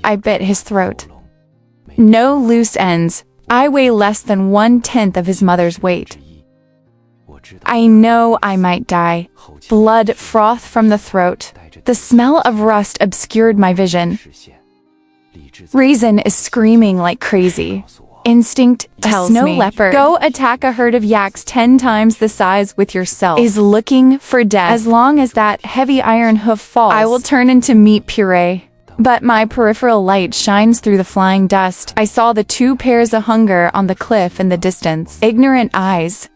I bit his throat. No loose ends. I weigh less than 1/10 of his mother's weight. I know I might die. Blood froth from the throat. The smell of rust obscured my vision. Reason is screaming like crazy. Instinct tells me, leopard, go attack a herd of yaks 10 times the size with yourself, is looking for death. As long as that heavy iron hoof falls, I will turn into meat puree. But my peripheral light shines through the flying dust. I saw the 2 pairs of hunger on the cliff in the distance. Ignorant eyes.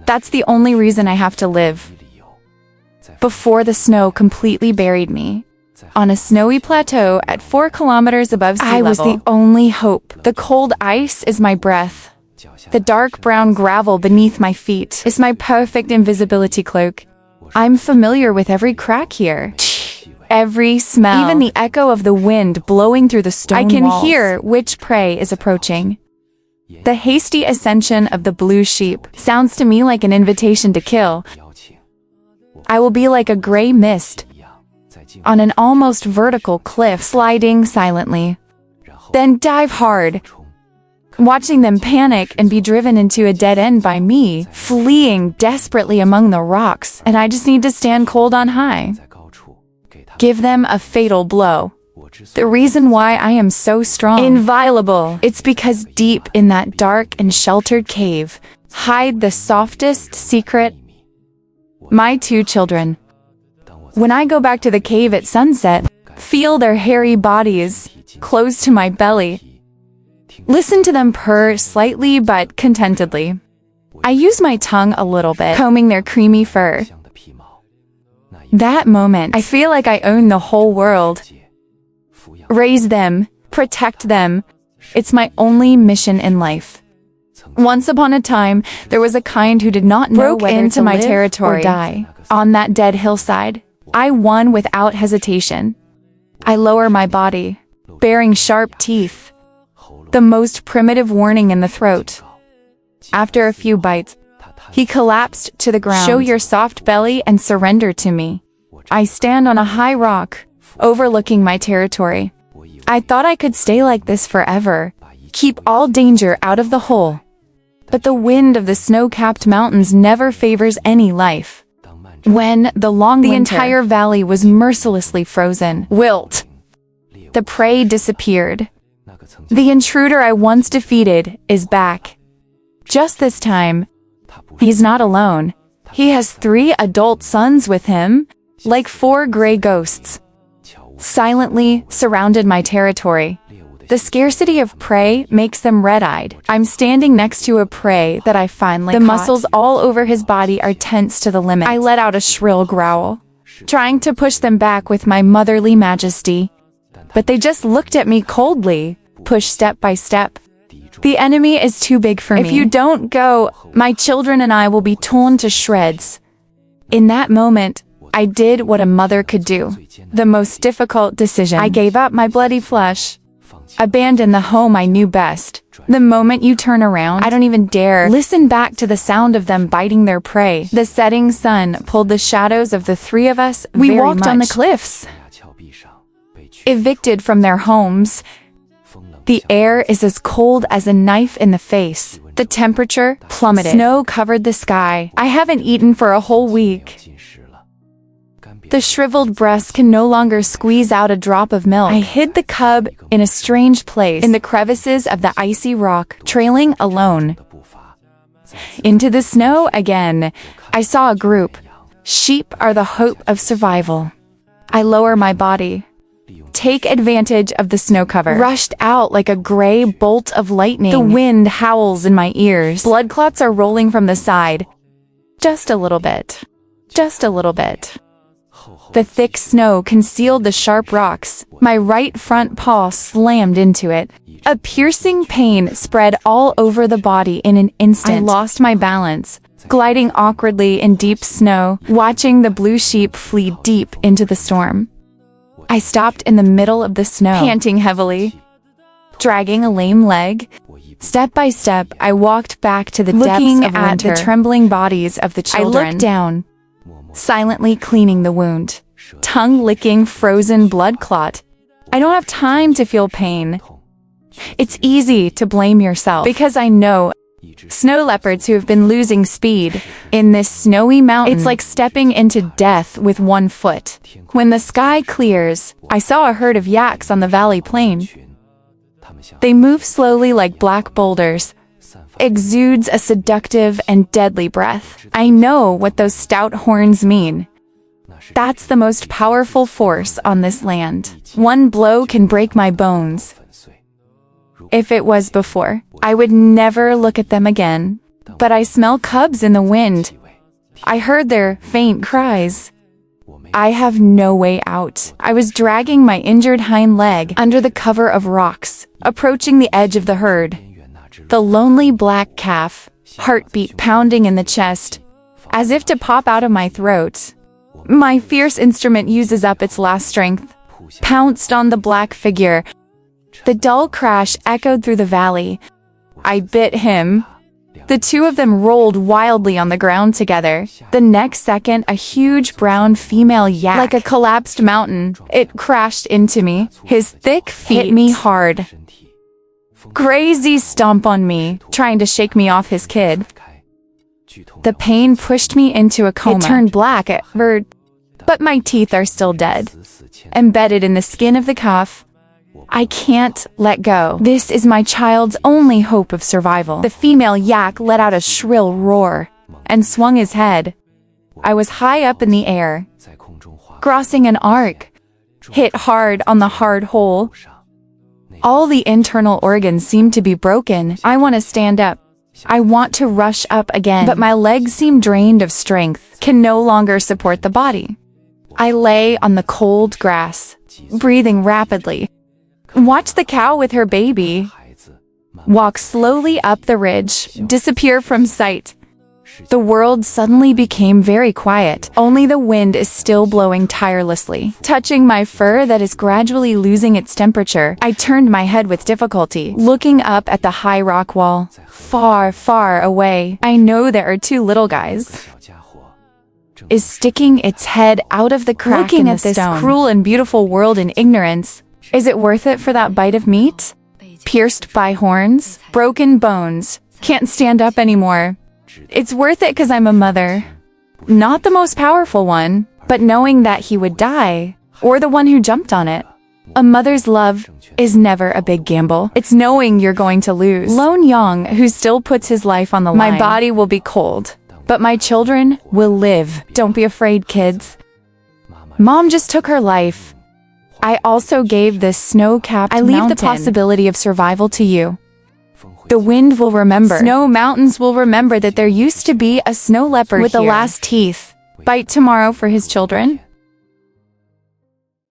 That's the only reason I have to live. Before the snow completely buried me, on a snowy plateau at 4 kilometers above sea level, I was the only hope. The cold ice is my breath. The dark brown gravel beneath my feet is my perfect invisibility cloak. I'm familiar with every crack here. Every smell, even the echo of the wind blowing through the stone walls. I can hear which prey is approaching. The hasty ascension of the blue sheep sounds to me like an invitation to kill. I will be like a gray mist on an almost vertical cliff, sliding silently. Then dive hard, watching them panic and be driven into a dead end by me, fleeing desperately among the rocks, and I just need to stand cold on high. Give them a fatal blow. The reason why I am so strong, inviolable, it's because deep in that dark and sheltered cave hide the softest secret. My 2 children. When I go back to the cave at sunset, feel their hairy bodies close to my belly. Listen to them purr slightly but contentedly. I use my tongue a little bit, combing their creamy fur. That moment, I feel like I own the whole world. Raise them, protect them. It's my only mission in life. Once upon a time, there was a kind who did not know whether into my territory or die. On that dead hillside, I won without hesitation. I lower my body, bearing sharp teeth, the most primitive warning in the throat. After a few bites, he collapsed to the ground. Show your soft belly and surrender to me. I stand on a high rock, overlooking my territory. I thought I could stay like this forever, keep all danger out of the hole. But the wind of the snow-capped mountains never favors any life. When the entire valley was mercilessly frozen, wilt, the prey disappeared. The intruder I once defeated is back. Just this time, he's not alone. He has 3 adult sons with him, like 4 gray ghosts. Silently surrounded my territory. The scarcity of prey makes them red-eyed. I'm standing next to a prey that I finally caught. The muscles all over his body are tense to the limit. I let out a shrill growl, trying to push them back with my motherly majesty. But they just looked at me coldly, pushed step by step. The enemy is too big for me. If you don't go, my children and I will be torn to shreds. In that moment, I did what a mother could do. The most difficult decision. I gave up my bloody flesh. Abandon the home I knew best. The moment you turn around, I don't even dare listen back to the sound of them biting their prey. The setting sun pulled the shadows of the 3 of us very much. We walked on the cliffs, evicted from their homes. The air is as cold as a knife in the face. The temperature plummeted. Snow covered the sky. I haven't eaten for a whole week. The shriveled breast can no longer squeeze out a drop of milk. I hid the cub in a strange place, in the crevices of the icy rock, trailing alone. Into the snow again, I saw a group. Sheep are the hope of survival. I lower my body, take advantage of the snow cover, rushed out like a gray bolt of lightning. The wind howls in my ears. Blood clots are rolling from the side. Just a little bit. Just a little bit. The thick snow concealed the sharp rocks. My right front paw slammed into it. A piercing pain spread all over the body in an instant. I lost my balance, gliding awkwardly in deep snow, watching the blue sheep flee deep into the storm. I stopped in the middle of the snow, panting heavily, dragging a lame leg. Step by step, I walked back to the depths of winter. Looking at the trembling bodies of the children, I looked down, silently cleaning the wound, tongue licking frozen blood clot. I don't have time to feel pain. It's easy to blame yourself because I know snow leopards who have been losing speed in this snowy mountain. It's like stepping into death with one foot. When the sky clears, I saw a herd of yaks on the valley plain. They move slowly like black boulders, exudes a seductive and deadly breath. I know what those stout horns mean. That's the most powerful force on this land. One blow can break my bones. If it was before, I would never look at them again. But I smell cubs in the wind. I heard their faint cries. I have no way out. I was dragging my injured hind leg under the cover of rocks, approaching the edge of the herd. The lonely black calf, heartbeat pounding in the chest, as if to pop out of my throat. My fierce instrument uses up its last strength, pounced on the black figure. The dull crash echoed through the valley. I bit him. The two of them rolled wildly on the ground together. The next second, a huge brown female yak, like a collapsed mountain, it crashed into me. His thick feet hit me hard. Crazy stomp on me, trying to shake me off his kid. The pain pushed me into a coma. It turned black at first, but my teeth are still dead, embedded in the skin of the calf. I can't let go. This is my child's only hope of survival. The female yak let out a shrill roar and swung his head. I was high up in the air, crossing an arc, hit hard on the hard hole. All the internal organs seem to be broken. I want to stand up. I want to rush up again, but my legs seem drained of strength, can no longer support the body. I lay on the cold grass, breathing rapidly. Watch the cow with her baby walk slowly up the ridge, disappear from sight. The world suddenly became very quiet. Only the wind is still blowing tirelessly, touching my fur that is gradually losing its temperature. I turned my head with difficulty, looking up at the high rock wall. Far, far away, I know there are two little guys. Is sticking its head out of the crack in the stone. Looking at this cruel and beautiful world in ignorance. Is it worth it for that bite of meat? Pierced by horns, broken bones, can't stand up anymore. It's worth it because I'm a mother. Not the most powerful one, but knowing that he would die, or the one who jumped on it. A mother's love is never a big gamble. It's knowing you're going to lose. Lone Yang, who still puts his life on the line. My body will be cold, but my children will live. Don't be afraid, kids. Mom just took her life. I also gave this snow-capped mountain. I leave the possibility of survival to you. The wind will remember. Snow mountains will remember that there used to be a snow leopard with the last teeth. Bite tomorrow for his children.